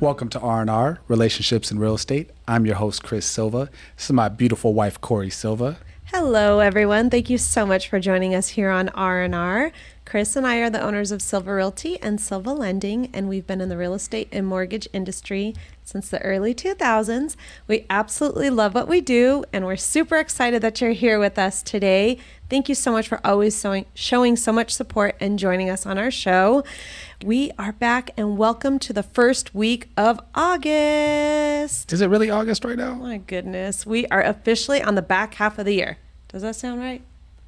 Welcome to R&R, Relationships in Real Estate. I'm your host, Chris Silva. This is my beautiful wife, Corey Silva. Hello, everyone. Thank you so much for joining us here on R&R. Chris and I are the owners of Silva Realty and Silva Lending, and we've been in the real estate and mortgage industry since the early 2000s. We absolutely love what we do, and we're super excited that you're here with us today. Thank you so much for always showing so much support and joining us on our show. We are back, and welcome to the first week of August. Is it really August right now? Oh my goodness. We are officially on the back half of the year. Does that sound right?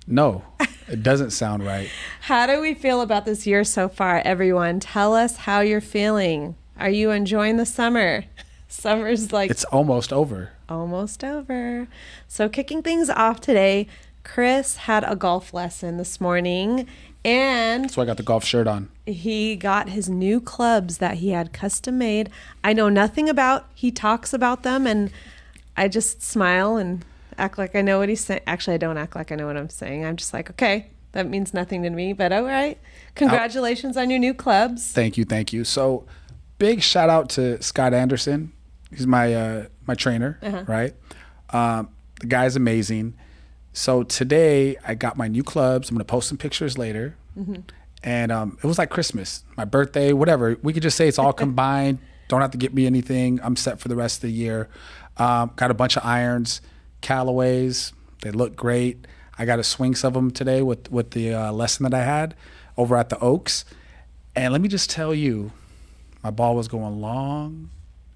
No, it doesn't sound right. How do we feel about this year so far, everyone? Tell us how you're feeling. Are you enjoying the summer? Summer's like... It's almost over. Almost over. So kicking things off today, Chris had a golf lesson this morning, and So I got the golf shirt on. he got his new clubs that he had custom made. I know nothing about. He talks about them, and I just smile and act like I know what he's saying. Actually, I don't act like I know what I'm saying. I'm just like, okay, that means nothing to me, but all right. Congratulations on your new clubs. Thank you. So big shout out to Scott Anderson. He's my trainer, right? The guy's amazing. So today I got my new clubs. I'm going to post some pictures later. And it was like Christmas, my birthday, whatever. We could just say it's all combined. Don't have to get me anything. I'm set for the rest of the year. Got a bunch of irons, Callaways. They look great. I got a swings of them today with the lesson that I had over at the Oaks. And let me just tell you, my ball was going long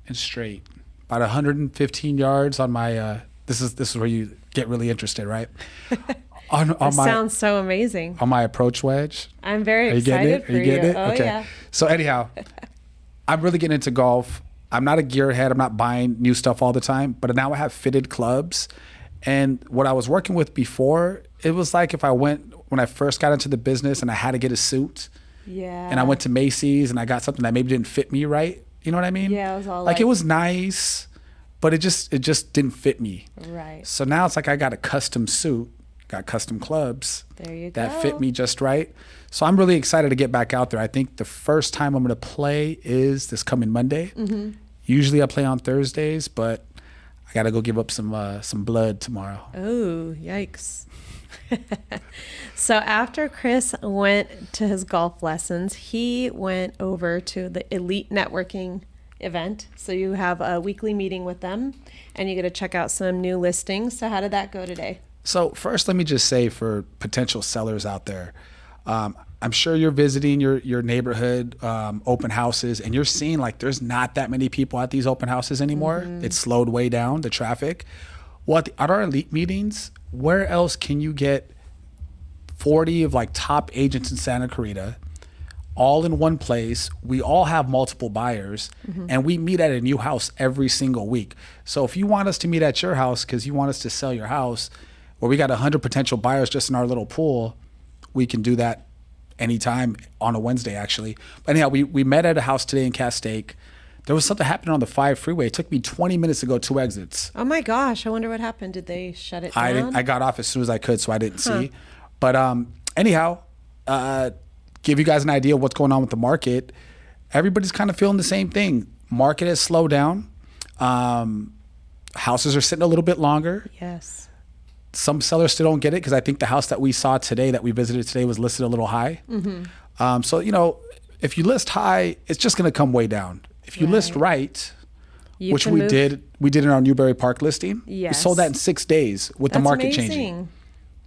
and straight. About 115 yards on my, this is where you get really interested, right? Sounds so amazing. On my approach wedge. I'm very excited for you. Are you getting it? Oh, okay. yeah. So anyhow, I'm really getting into golf. I'm not a gearhead. I'm not buying new stuff all the time, but now I have fitted clubs. And what I was working with before, it was like if when I first got into the business and I had to get a suit. Yeah. And I went to Macy's and I got something that maybe didn't fit me right. You know what I mean? Yeah, it was all like it was nice, but it just didn't fit me. Right. So now it's like I got a custom suit, got custom clubs that fit me just right. So I'm really excited to get back out there. I think the first time I'm going to play is this coming Monday. Usually I play on Thursdays, but I got to go give up some blood tomorrow. Oh, yikes. So after Chris went to his golf lessons, he went over to the Elite Networking event. So you have a weekly meeting with them, and you get to check out some new listings. So how did that go today? So first, let me just say for potential sellers out there, I'm sure you're visiting your neighborhood open houses, and you're seeing like there's not that many people at these open houses anymore. It's slowed way down, the traffic. Well, at our Elite meetings, where else can you get 40 of like top agents in Santa Clarita, all in one place? We all have multiple buyers, and we meet at a new house every single week. So if you want us to meet at your house because you want us to sell your house, where we got 100 potential buyers just in our little pool, we can do that anytime on a Wednesday, actually. But anyhow, we met at a house today in Castaic. There was something happening on the 5 freeway. It took me 20 minutes to go 2 exits. Oh my gosh, I wonder what happened. Did they shut it down? I got off as soon as I could, so I didn't see. But anyhow, give you guys an idea of what's going on with the market. Everybody's kind of feeling the same thing. Market has slowed down. Houses are sitting a little bit longer. Yes. Some sellers still don't get it because I think the house that we saw today, that we visited today, was listed a little high. So, if you list high, it's just going to come way down. If you list right, which we did in our Newberry Park listing. Yes. We sold that in 6 days with the market changing.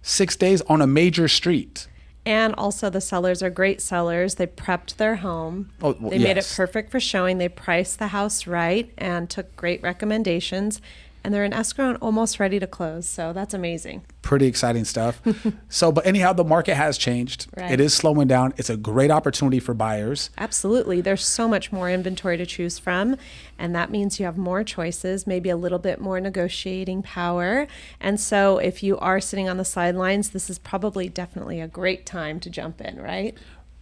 6 days on a major street. And also the sellers are great sellers. They prepped their home. They made it perfect for showing. They priced the house right and took great recommendations. And they're in escrow and almost ready to close. So that's amazing. Pretty exciting stuff. But anyhow, the market has changed. Right. It is slowing down. It's a great opportunity for buyers. Absolutely. There's so much more inventory to choose from. And that means you have more choices, maybe a little bit more negotiating power. And so if you are sitting on the sidelines, this is probably definitely a great time to jump in, right?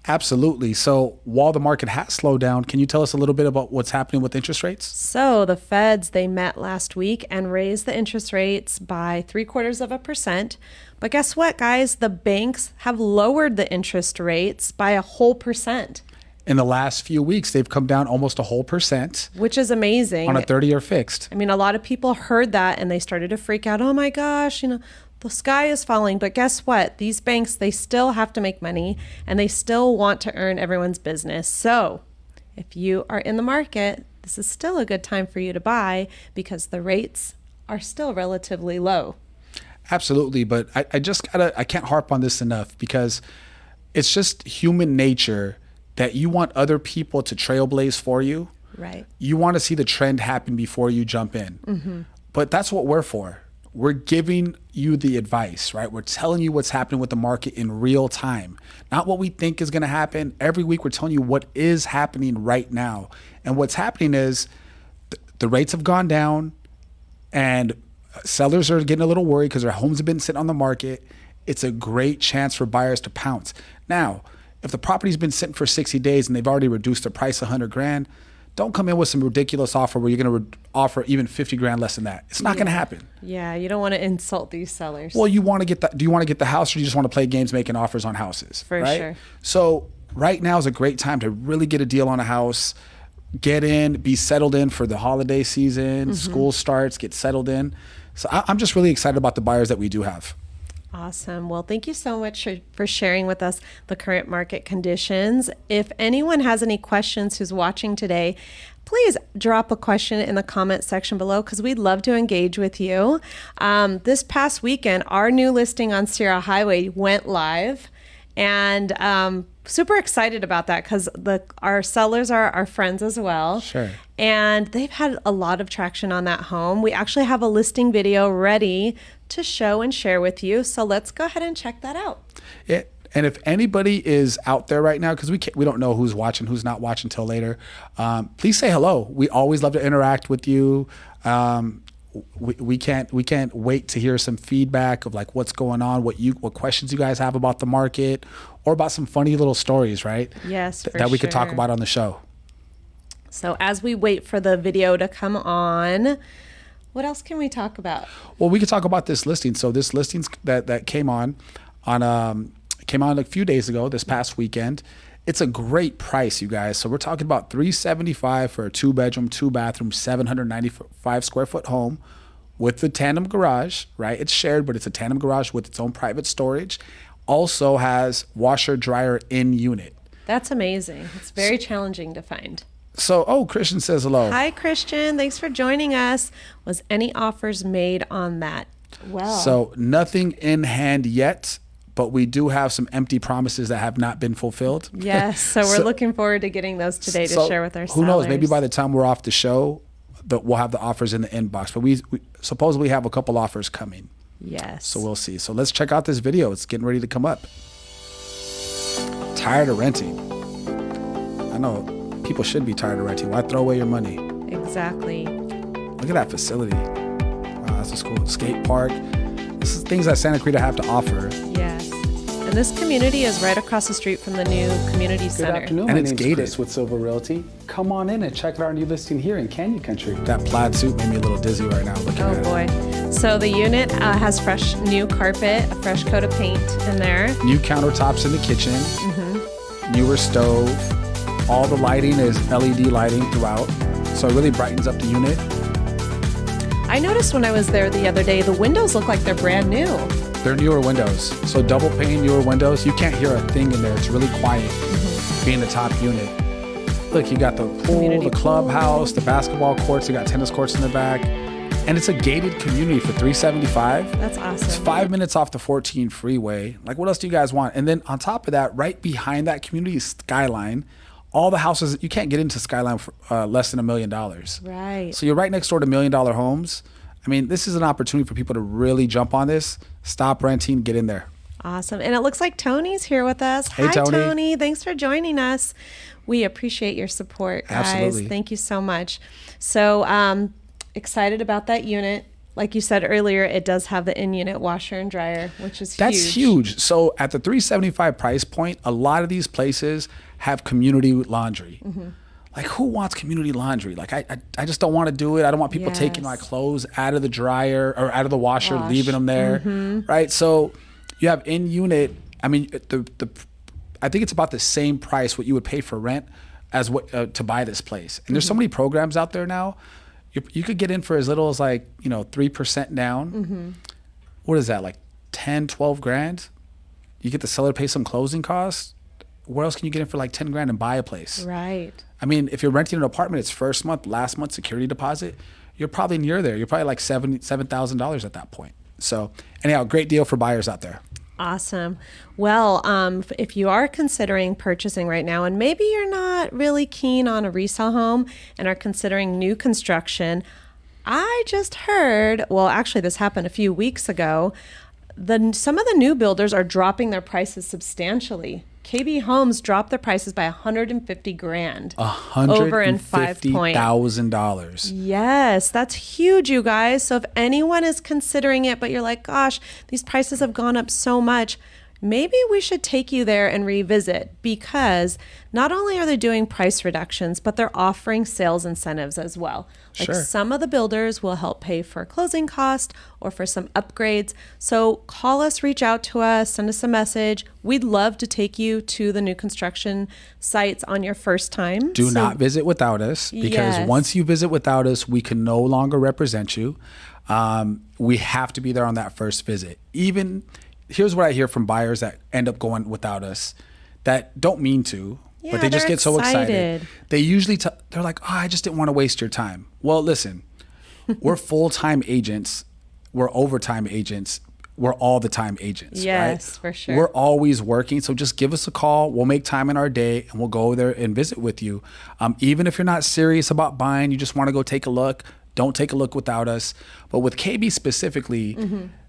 Absolutely. So while the market has slowed down, can you tell us a little bit about what's happening with interest rates? So the Feds, they met last week and raised the interest rates by 0.75%. But guess what, guys? The banks have lowered the interest rates by a whole percent. in the last few weeks, they've come down almost a whole percent which is amazing. on a 30-year fixed. I mean, a lot of people heard that and they started to freak out. Oh my gosh, the sky is falling. But guess what? These banks, they still have to make money and they still want to earn everyone's business. So if you are in the market, this is still a good time for you to buy because the rates are still relatively low. Absolutely. But I can't harp on this enough because it's just human nature that you want other people to trailblaze for you. Right. You want to see the trend happen before you jump in. Mm-hmm. But that's what we're for. We're giving you the advice, right? We're telling you what's happening with the market in real time, not what we think is going to happen. Every week, we're telling you what is happening right now. And what's happening is the rates have gone down and sellers are getting a little worried because their homes have been sitting on the market. It's a great chance for buyers to pounce. Now, if the property's been sitting for 60 days and they've already reduced the price $100,000, don't come in with some ridiculous offer where you're going to offer even 50 grand less than that. It's not going to happen. Yeah, you don't want to insult these sellers. Well, you want to get do you want to get the house or do you just want to play games making offers on houses? For right? sure. So right now is a great time to really get a deal on a house, get in, be settled in for the holiday season, school starts, get settled in. So I'm just really excited about the buyers that we do have. Awesome. Well, thank you so much for sharing with us the current market conditions. If anyone has any questions who's watching today, please drop a question in the comment section below because we'd love to engage with you. This past weekend, our new listing on Sierra Highway went live, and super excited about that because our sellers are our friends as well. Sure. And they've had a lot of traction on that home. We actually have a listing video ready to show and share with you. So let's go ahead and check that out. Yeah. And if anybody is out there right now, because we don't know who's watching, who's not watching till later, please say hello. We always love to interact with you. We can't wait to hear some feedback of like what's going on, what questions you guys have about the market, or about some funny little stories, right? Yes, that we could talk about on the show. So as we wait for the video to come on, what else can we talk about? Well, we could talk about this listing. So this listing that came on a few days ago, this past weekend. It's a great price, you guys. So we're talking about $375 for a 2-bedroom, 2-bathroom, 795 square foot home with the tandem garage, right? It's shared, but it's a tandem garage with its own private storage. Also has washer dryer in unit. That's amazing. It's very challenging to find. So, Christian says hello. Hi, Christian. Thanks for joining us. Was any offers made on that? Well, So nothing in hand yet, but we do have some empty promises that have not been fulfilled. yes. So we're looking forward to getting those today to share with our sellers. Who knows? Maybe by the time we're off the show, we'll have the offers in the inbox. But we supposedly have a couple offers coming. Yes. So we'll see. So let's check out this video. It's getting ready to come up. Tired of renting. I know people should be tired of renting. Why throw away your money? Exactly. Look at that facility. Wow, that's a cool skate park. This is things that Santa Clarita have to offer. Yes. And this community is right across the street from the new community center. Good afternoon. And My it's name's gated. Chris with Silver Realty. Come on in and check out our new listing here in Canyon Country. That plaid suit made me a little dizzy right now looking at Oh it. boy. So the unit has fresh new carpet, a fresh coat of paint in there. New countertops in the kitchen. Newer stove. All the lighting is LED lighting throughout. So it really brightens up the unit. I noticed when I was there the other day, the windows look like they're brand new. They're newer windows. So double pane newer windows. You can't hear a thing in there. It's really quiet being the top unit. Look, you got the pool, Community the clubhouse, the basketball courts. You got tennis courts in the back. And it's a gated community for $375. That's awesome. It's 5 minutes off the 14 freeway. Like, what else do you guys want? And then on top of that, right behind that community is Skyline. All the houses, you can't get into Skyline for less than $1 million. Right. So you're right next door to $1 million homes. I mean, this is an opportunity for people to really jump on this. Stop renting, get in there. Awesome. And it looks like Tony's here with us. Hey, Hi, Tony. Thanks for joining us. We appreciate your support, guys. Absolutely. Thank you so much. So excited about that unit. Like you said earlier, it does have the in-unit washer and dryer, which is huge. That's huge. So at the $375 price point, a lot of these places have community laundry. Like, who wants community laundry? Like, I just don't want to do it. I don't want people taking my clothes out of the dryer or out of the washer, leaving them there, right? So you have in-unit, I mean, the I think it's about the same price what you would pay for rent as what to buy this place. And there's so many programs out there now. You could get in for as little as like, 3% down. What is that, like 10, 12 grand? You get the seller to pay some closing costs. Where else can you get in for like 10 grand and buy a place? Right. I mean, if you're renting an apartment, it's first month, last month security deposit. You're probably near there. You're probably like $7,000 at that point. So anyhow, great deal for buyers out there. Awesome. Well, if you are considering purchasing right now, and maybe you're not really keen on a resale home and are considering new construction, I just heard, well, actually this happened a few weeks ago, some of the new builders are dropping their prices substantially. KB Homes dropped their prices by $150,000 over in 5 Point. $150,000. Yes, that's huge, you guys. So if anyone is considering it, but you're like, gosh, these prices have gone up so much, maybe we should take you there and revisit, because not only are they doing price reductions, but they're offering sales incentives as well. Like Sure. some of the builders will help pay for closing cost or for some upgrades. So call us, reach out to us, send us a message. We'd love to take you to the new construction sites on your first time. Do not visit without us, because Yes. once you visit without us, we can no longer represent you. We have to be there on that first visit. Here's what I hear from buyers that end up going without us that don't mean to, Yeah, but they just they're get so excited. excited. They usually, they're like, oh, I just didn't want to waste your time. Well, listen, we're full-time agents. We're overtime agents. We're all the time agents, Yes, right? for sure. We're always working. So just give us a call. We'll make time in our day and we'll go there and visit with you. Even if you're not serious about buying, you just want to go take a look, don't take a look without us. But with KB specifically,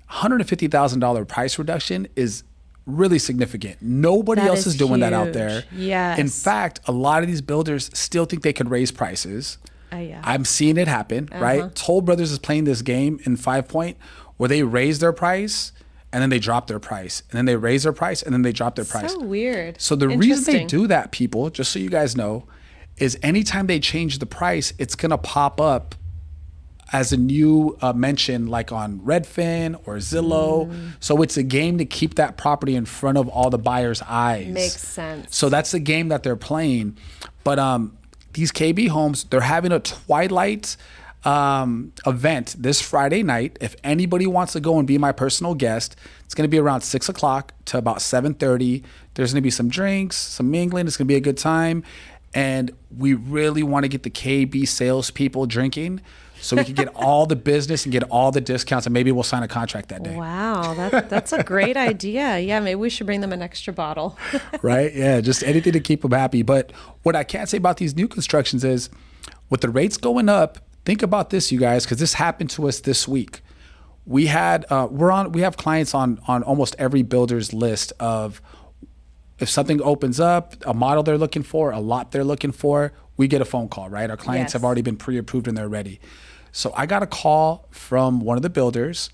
$150,000 price reduction is really significant. Nobody That else is is doing that out huge. there. Yes. In fact, a lot of these builders still think they could raise prices. Yeah. I'm seeing it happen, right? Toll Brothers is playing this game in 5 Point where they raise their price and then they drop their price, and then they raise their price and then they drop their price. So weird. So the reason they Interesting. do that, people, just so you guys know, is anytime they change the price, it's gonna pop up as a new mention, like on Redfin or Zillow. So it's a game to keep that property in front of all the buyers' eyes. Makes sense. So that's the game that they're playing. But these KB homes, they're having a twilight event this Friday night. If anybody wants to go and be my personal guest, it's going to be around 6 o'clock to about 7:30. There's going to be some drinks, some mingling. It's going to be a good time. And we really want to get the KB salespeople drinking so we can get all the business and get all the discounts, and maybe we'll sign a contract that day. Wow, that's a great idea. Yeah, maybe we should bring them an extra bottle. Right? Yeah, just anything to keep them happy. But what I can't say about these new constructions is with the rates going up, think about this, you guys, because this happened to us this week. We have clients on almost every builder's list of if something opens up, a model they're looking for, a lot they're looking for, we get a phone call, right? Our clients Yes. have already been pre-approved and they're ready. So I got a call from one of the builders.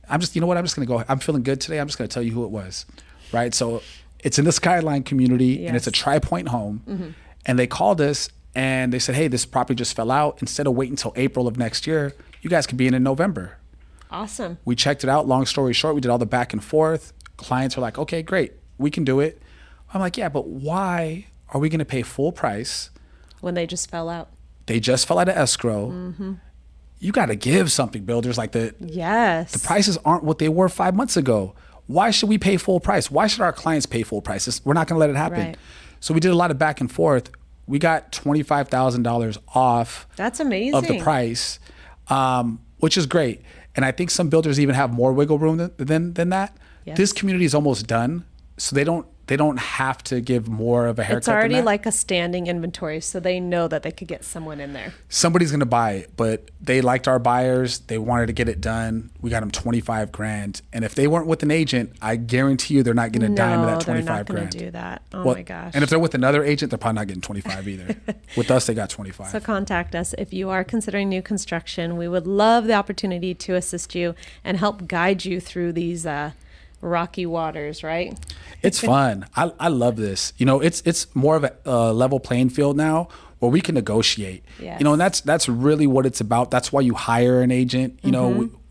I'm just going to go, I'm feeling good today. I'm just going to tell you who it was, right? So it's in the Skyline community and it's a Yes. tri-point home. And they called us and they said, hey, this property just fell out. Instead of waiting until April of next year, you guys could be in November. Awesome. We checked it out. Long story short, we did all the back and forth. Clients are like, okay, great. We can do it. I'm like, yeah, but why are we going to pay full price? When they just fell out. They just fell out of escrow. You got to give something, builders. Like the Yes. prices aren't what they were 5 months ago. Why should we pay full price? Why should our clients pay full prices? We're not going to let it happen. Right. So we did a lot of back and forth. We got $25,000 off That's amazing. of the price, which is great. And I think some builders even have more wiggle room than that. Yes. This community is almost done, so they don't have to give more of a haircut. It's already than that. like a standing inventory, so they know that they could get someone in there. Somebody's gonna buy it, but they liked our buyers. They wanted to get it done. We got them 25 grand. And if they weren't with an agent, I guarantee you they're not getting a dime of that 25 they're not grand. going to do that. Oh Well, my gosh. And if they're with another agent, they're probably not getting 25 either. With us, they got 25. So contact us if you are considering new construction. We would love the opportunity to assist you and help guide you through these rocky waters, right? It's fun. I love this. It's more of a level playing field now where we can negotiate. Yes. And that's really what it's about. That's why you hire an agent.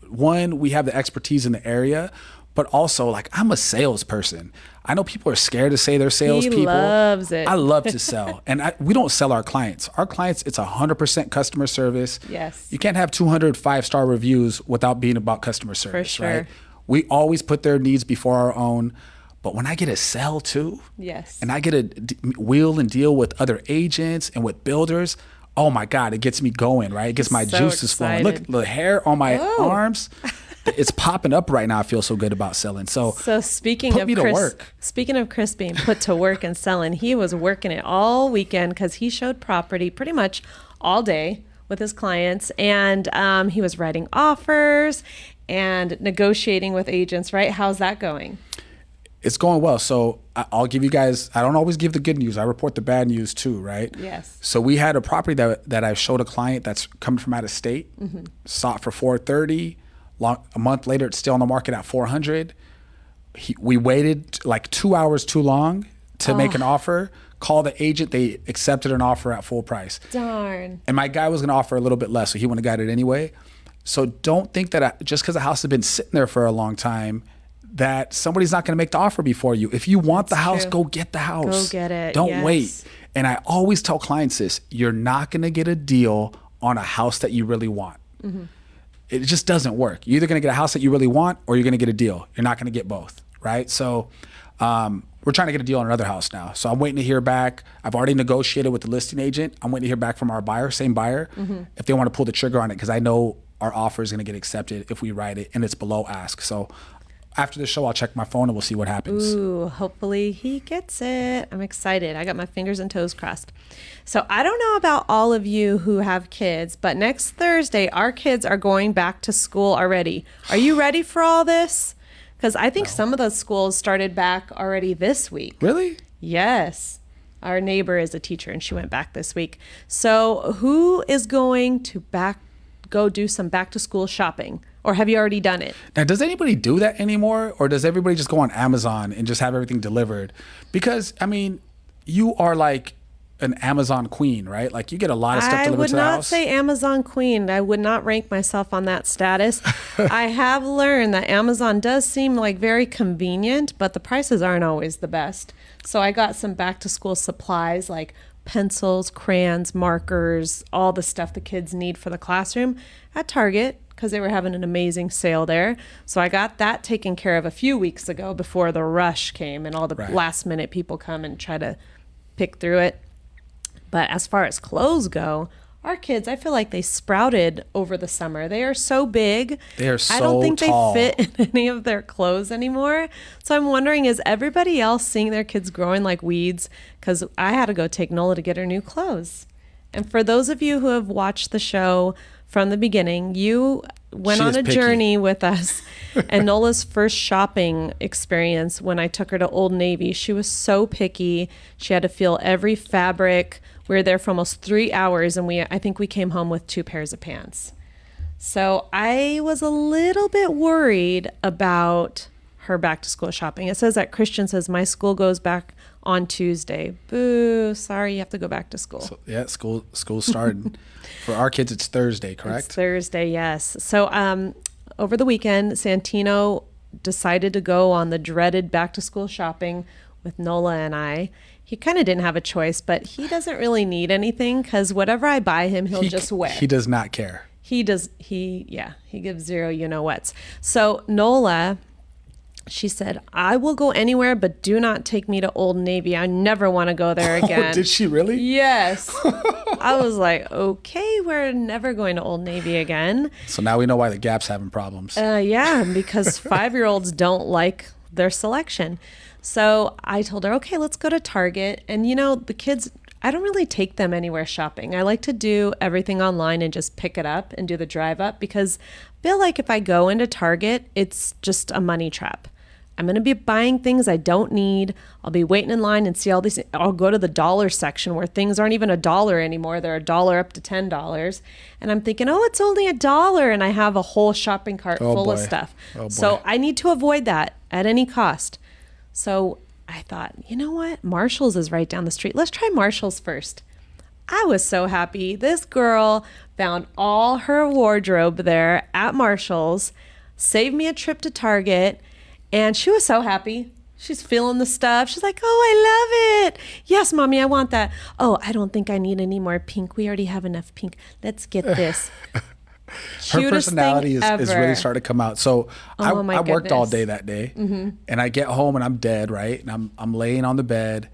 One, we have the expertise in the area, but also like I'm a salesperson. I know people are scared to say they're salespeople. He loves it. I love to sell. And we don't sell our clients. Our clients, it's 100% customer service. Yes. You can't have 200 5-star reviews without being about customer service, sure. right? We always put their needs before our own. But when I get to sell too, Yes. and I get to wheel and deal with other agents and with builders, oh my God, it gets me going, right? It gets my so juices flowing. Look, excited. the hair on my Oh. arms, it's popping up right now. I feel so good about selling. So speaking put of me to Chris, work. speaking of Chris being put to work and selling, he was working it all weekend because he showed property pretty much all day with his clients, and he was writing offers and negotiating with agents. Right? How's that going? It's going well. So I'll give you guys, I don't always give the good news. I report the bad news too, right? Yes. So we had a property that I showed a client that's coming from out of state, saw it for 430. A month later, it's still on the market at 400. We waited like 2 hours too long to make an offer. Call the agent. They accepted an offer at full price. Darn. And my guy was going to offer a little bit less, so he wouldn't have got it anyway. So don't think that just because a house has been sitting there for a long time, that somebody's not going to make the offer before you. If you want the house, true. go get the house. Go get it, Don't yes. wait. And I always tell clients this: you're not going to get a deal on a house that you really want. It just doesn't work. You're either going to get a house that you really want, or you're going to get a deal. You're not going to get both, right? So we're trying to get a deal on another house now. So I'm waiting to hear back. I've already negotiated with the listing agent. I'm waiting to hear back from our buyer, same buyer, if they want to pull the trigger on it, because I know our offer is going to get accepted if we write it and it's below ask. So after the show, I'll check my phone and we'll see what happens. Ooh, hopefully he gets it. I'm excited. I got my fingers and toes crossed. So I don't know about all of you who have kids, but next Thursday, our kids are going back to school already. Are you ready for all this? Because I think some of those schools started back already this week. Really? Yes. Our neighbor is a teacher and she went back this week. So who is going to go do some back to school shopping? Or have you already done it? Now, does anybody do that anymore? Or does everybody just go on Amazon and just have everything delivered? Because, I mean, you are like an Amazon queen, right? Like you get a lot of stuff I delivered would to the not house. say Amazon queen. I would not rank myself on that status. I have learned that Amazon does seem like very convenient, but the prices aren't always the best. So I got some back to school supplies like pencils, crayons, markers, all the stuff the kids need for the classroom at Target, because they were having an amazing sale there. So I got that taken care of a few weeks ago before the rush came and all the last minute people come and try to pick through it. But as far as clothes go, our kids, I feel like they sprouted over the summer. They are so big. They are so I don't think tall. they fit in any of their clothes anymore. So I'm wondering, is everybody else seeing their kids growing like weeds? Because I had to go take Nola to get her new clothes. And for those of you who have watched the show from the beginning, you went She on is a picky. journey with us. And Nola's first shopping experience, when I took her to Old Navy, she was so picky. She had to feel every fabric. We were there for almost 3 hours, and I think we came home with 2 pairs of pants. So I was a little bit worried about her back to school shopping. It says that Christian says, my school goes back on Tuesday. Boo, sorry, you have to go back to school. So, yeah, school started. For our kids, it's Thursday, correct? It's Thursday, yes. So over the weekend, Santino decided to go on the dreaded back to school shopping with Nola and I. He kind of didn't have a choice, but he doesn't really need anything because whatever I buy him, he'll just wear. He does not care. He gives zero you-know-whats. So Nola, she said, I will go anywhere, but do not take me to Old Navy. I never want to go there again. Oh, did she really? Yes. I was like, okay, we're never going to Old Navy again. So now we know why the Gap's having problems. Yeah, because 5-year-olds don't like their selection. So I told her, okay, let's go to Target. And the kids, I don't really take them anywhere shopping. I like to do everything online and just pick it up and do the drive up because I feel like if I go into Target, it's just a money trap. I'm going to be buying things I don't need. I'll be waiting in line and see all these. I'll go to the dollar section where things aren't even $1 anymore. They're $1 up to $10. And I'm thinking, oh, it's only $1. And I have a whole shopping cart full of stuff. Oh, boy. So I need to avoid that at any cost. So I thought, you know what? Marshall's is right down the street. Let's try Marshall's first. I was so happy. This girl found all her wardrobe there at Marshall's, saved me a trip to Target, And she was so happy. She's feeling the stuff. She's like, oh, I love it. Yes, Mommy, I want that. Oh, I don't think I need any more pink. We already have enough pink. Let's get this. Her personality is really starting to come out. So I worked all day that day, and I get home and I'm dead, right? And I'm laying on the bed,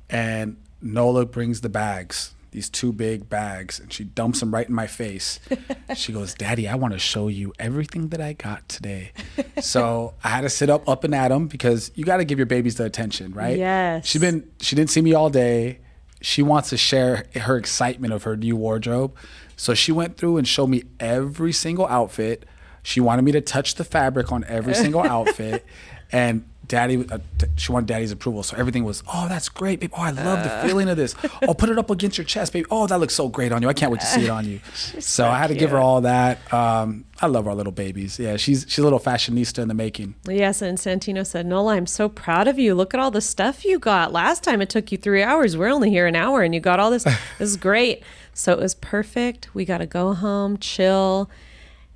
and Nola brings the bags, these 2 big bags, and she dumps them right in my face. She goes, Daddy, I want to show you everything that I got today. So I had to sit up and at them, because you got to give your babies the attention, right? Yes. She didn't see me all day. She wants to share her excitement of her new wardrobe. So she went through and showed me every single outfit. She wanted me to touch the fabric on every single outfit. And she wanted Daddy's approval. So everything was, oh, that's great, babe. Oh, I love the feeling of this. Oh, put it up against your chest, babe. Oh, that looks so great on you. I can't wait to see it on you. So I had to give her all that. I love our little babies. Yeah, she's a little fashionista in the making. Yes, and Santino said, Nola, I'm so proud of you. Look at all the stuff you got. Last time it took you 3 hours. We're only here an hour, and you got all this. This is great. So it was perfect. We got to go home, chill.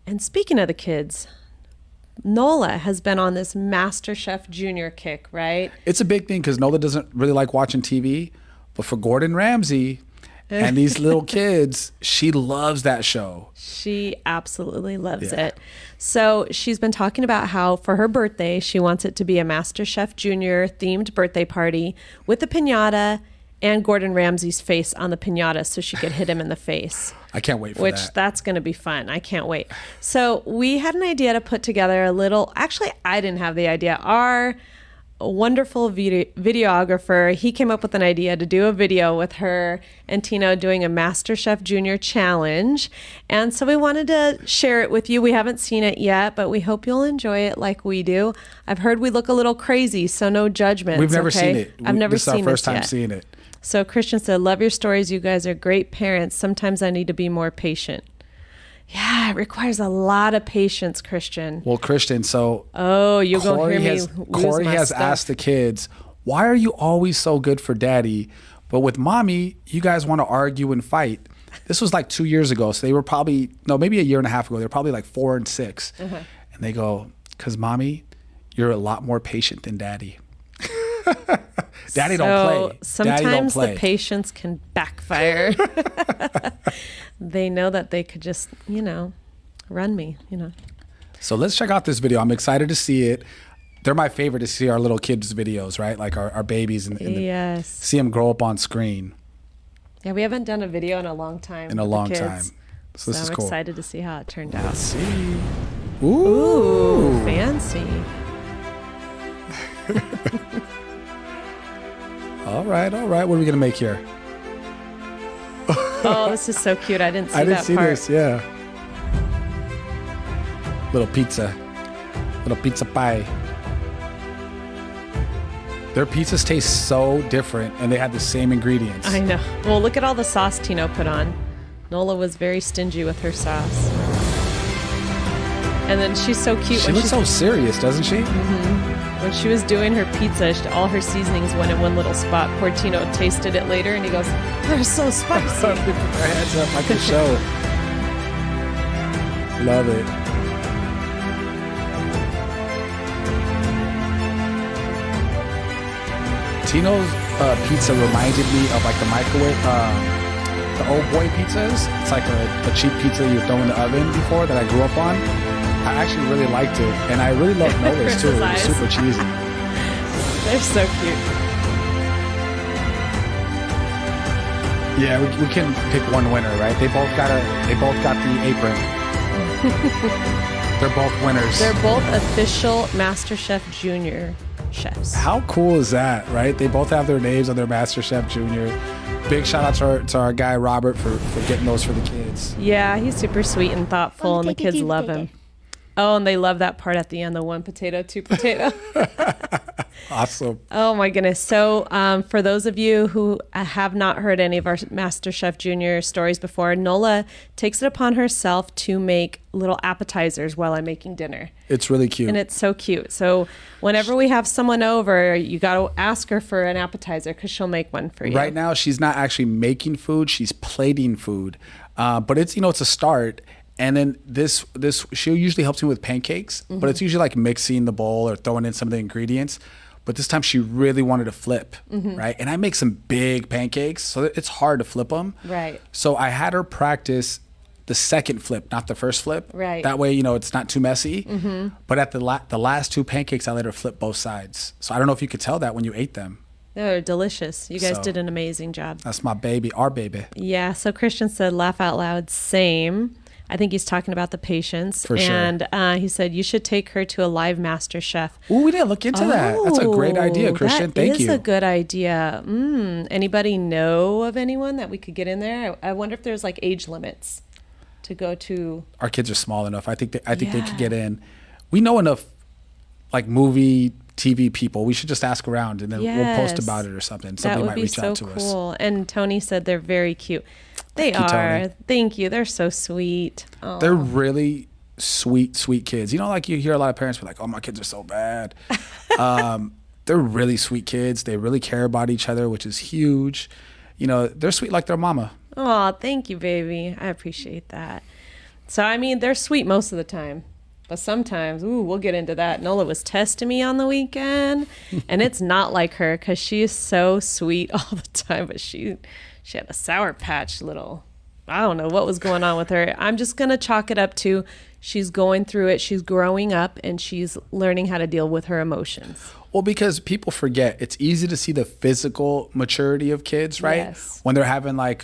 And speaking of the kids, Nola has been on this MasterChef Junior kick, right? It's a big thing, because Nola doesn't really like watching TV. But for Gordon Ramsay and these little kids, she loves that show. She absolutely loves it. So she's been talking about how for her birthday, she wants it to be a MasterChef Junior themed birthday party with a piñata and Gordon Ramsay's face on the piñata, so she could hit him in the face. I can't wait for that. That's going to be fun. I can't wait. So we had an idea to put together a little, actually, I didn't have the idea. Our wonderful videographer, he came up with an idea to do a video with her and Tino doing a MasterChef Junior challenge. And so we wanted to share it with you. We haven't seen it yet, but we hope you'll enjoy it like we do. I've heard we look a little crazy, so no judgments. We've never seen it. I've never seen it. This is our first time seeing it. So Christian said, love your stories. You guys are great parents. Sometimes I need to be more patient. Yeah, it requires a lot of patience, Christian. Well, Christian, so you're going to hear me lose Corey my has stuff. asked the kids, why are you always so good for Daddy, but with Mommy, you guys want to argue and fight? This was like 2 years ago. So they were maybe a year and a half ago. They were probably like 4 and 6. And they go, because Mommy, you're a lot more patient than Daddy. Daddy don't play. Sometimes the patience can backfire. They know that they could just, run me, So let's check out this video. I'm excited to see it. They're my favorite to see our little kids' videos, right? Like our babies and yes. See them grow up on screen. Yeah, we haven't done a video in a long time. So this is cool. I'm excited to see how it turned out. Let's see. Ooh, fancy. All right. What are we going to make here? Oh, this is so cute. I didn't see that part. I didn't see this, yeah. Little pizza pie. Their pizzas taste so different, and they had the same ingredients. I know. Well, look at all the sauce Tino put on. Nola was very stingy with her sauce. And then she's so cute. She looks so serious, doesn't she? Mm-hmm. When she was doing her pizza, all her seasonings went in one little spot. Poor Tino tasted it later, and he goes, they're so spicy. They put their hands up like a show. Love it. Tino's pizza reminded me of like the microwave, the old boy pizzas. It's like a cheap pizza you throw in the oven before that I grew up on. I actually really liked it, and I really love Nola's too. It was super cheesy. They're so cute. Yeah, we can pick one winner, right? They both got the apron. They're both winners. They're both official MasterChef Junior chefs. How cool is that, right? They both have their names on their MasterChef Junior. Big shout out to our guy Robert for getting those for the kids. Yeah, he's super sweet and thoughtful, and the kids love him. Oh, and they love that part at the end, the 1 potato, 2 potato. Awesome. Oh, my goodness. So for those of you who have not heard any of our MasterChef Junior stories before, Nola takes it upon herself to make little appetizers while I'm making dinner. It's really cute. And it's so cute. So whenever we have someone over, you got to ask her for an appetizer because she'll make one for you. Right now, she's not actually making food. She's plating food. But it's a start. And then this she usually helps me with pancakes, but it's usually like mixing the bowl or throwing in some of the ingredients. But this time she really wanted to flip, right? And I make some big pancakes, so it's hard to flip them. Right. So I had her practice the second flip, not the first flip. Right. That way, it's not too messy. But at the last two pancakes, I let her flip both sides. So I don't know if you could tell that when you ate them. They're delicious. You guys So- did an amazing job. That's my baby, our baby. Yeah. So Christian said, laugh out loud, same. I think he's talking about the patients. For sure. And he said, you should take her to a live MasterChef. Ooh, we didn't look into that. That's a great idea, Christian. Thank you. That is a good idea. Anybody know of anyone that we could get in there? I wonder if there's like age limits to go to. Our kids are small enough. I think they could Yeah. get in. We know enough like movie, TV people. We should just ask around and then we'll post Yes. about it or something. That Somebody would might be reach so out to us. cool. And Tony said they're very cute. They Thank you, are. Tony. Thank you. They're so sweet. Aw. They're really sweet, sweet kids. Like you hear a lot of parents be like, "Oh, my kids are so bad." They're really sweet kids. They really care about each other, which is huge. They're sweet like their mama. Oh, thank you, baby. I appreciate that. So, I mean, they're sweet most of the time. But sometimes, we'll get into that. Nola was testing me on the weekend, and it's not like her because she is so sweet all the time. But she had a Sour Patch little, I don't know what was going on with her. I'm just going to chalk it up to she's going through it. She's growing up, and she's learning how to deal with her emotions. Well, because people forget, it's easy to see the physical maturity of kids, right? Yes. When they're having like,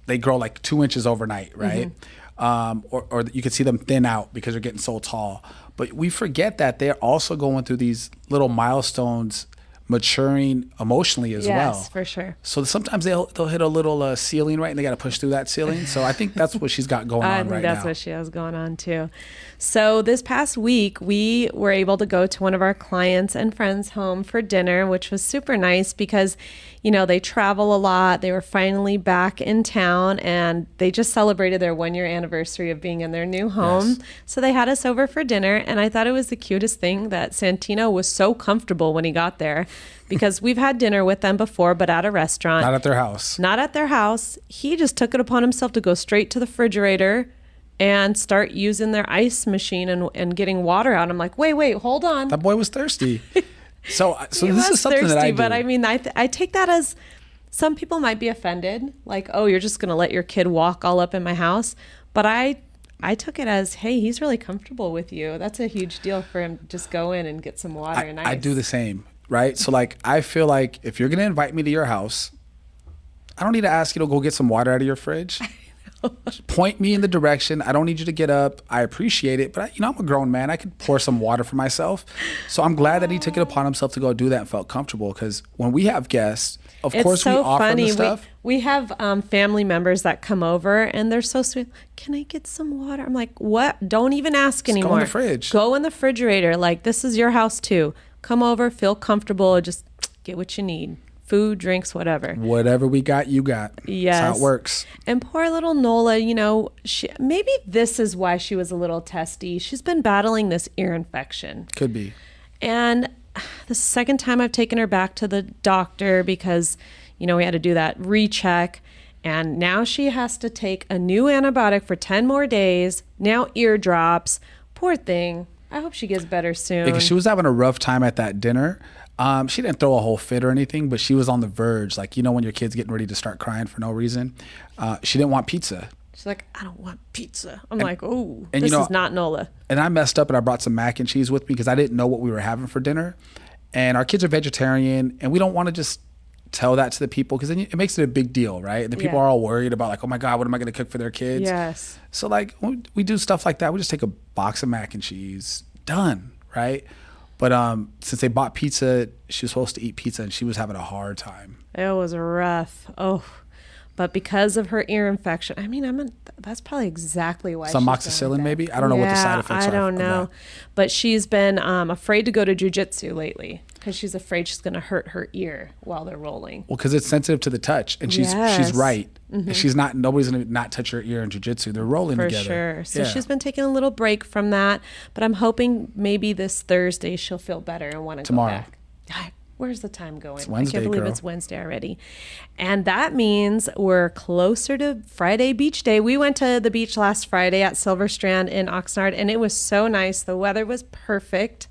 they grow like 2 inches overnight, right? Or you can see them thin out because they're getting so tall. But we forget that they're also going through these little milestones, maturing emotionally as well. Yes, for sure. So sometimes they'll hit a little ceiling, right? And they got to push through that ceiling. So I think that's what she's got going I on think right that's now. what she has going on too. So this past week, we were able to go to one of our clients and friends' home for dinner, which was super nice because, they travel a lot. They were finally back in town and they just celebrated their 1-year anniversary of being in their new home. Yes. So they had us over for dinner, and I thought it was the cutest thing that Santino was so comfortable when he got there because we've had dinner with them before, but at a restaurant. Not at their house. Not at their house. He just took it upon himself to go straight to the refrigerator and start using their ice machine and getting water out. I'm like, wait, hold on. That boy was thirsty. So He this was is something thirsty, that I do. but I mean, I take that as some people might be offended, like, oh, you're just going to let your kid walk all up in my house. But I took it as, hey, he's really comfortable with you. That's a huge deal for him to just go in and get some water and ice. I do the same, right? So like, I feel like if you're going to invite me to your house, I don't need to ask you to go get some water out of your fridge. Just point me in the direction. I don't need you to get up. I appreciate it, but I'm a grown man. I could pour some water for myself. So I'm glad that he took it upon himself to go do that and felt comfortable. Because when we have guests, of It's course so we offer them funny. the stuff. We have family members that come over and they're so sweet. Can I get some water? I'm like, what? Don't even ask Just go in anymore. the fridge. Go in the refrigerator. Like, this is your house too. Come over, feel comfortable, just get what you need. Food, drinks, whatever. Whatever we got, you got. Yes. That's how it works. And poor little Nola, maybe this is why she was a little testy. She's been battling this ear infection. Could be. And this is the second time I've taken her back to the doctor because, we had to do that recheck. And now she has to take a new antibiotic for 10 more days. Now eardrops. Poor thing. I hope she gets better soon. Because she was having a rough time at that dinner. She didn't throw a whole fit or anything, but she was on the verge. Like, when your kid's getting ready to start crying for no reason. She didn't want pizza. She's like, I don't want pizza. I'm like, oh, and this is not Nola. And I messed up and I brought some mac and cheese with me because I didn't know what we were having for dinner. And our kids are vegetarian and we don't want to just tell that to the people because then it makes it a big deal, right? And the people Yeah. are all worried about like, oh my God, what am I going to cook for their kids? Yes. So like when we do stuff like that, we just take a box of mac and cheese, done, right? But since they bought pizza, she was supposed to eat pizza and she was having a hard time. It was rough. Oh, but because of her ear infection, I mean, that's probably exactly why. Some she's going amoxicillin that. maybe? I don't know what the side effects are. I don't of know. that. But she's been afraid to go to jujitsu lately because she's afraid she's going to hurt her ear while they're rolling. Well, because it's sensitive to the touch, and she's Yes. right. And she's not. Nobody's gonna not touch her ear in jujitsu. They're rolling For together. sure. So Yeah. she's been taking a little break from that, but I'm hoping maybe this Thursday she'll feel better and want to go Tomorrow. back. Where's the time going? It's Wednesday, I can't believe girl. it's Wednesday already. And that means we're closer to Friday beach day. We went to the beach last Friday at Silver Strand in Oxnard, and it was so nice. The weather was perfect.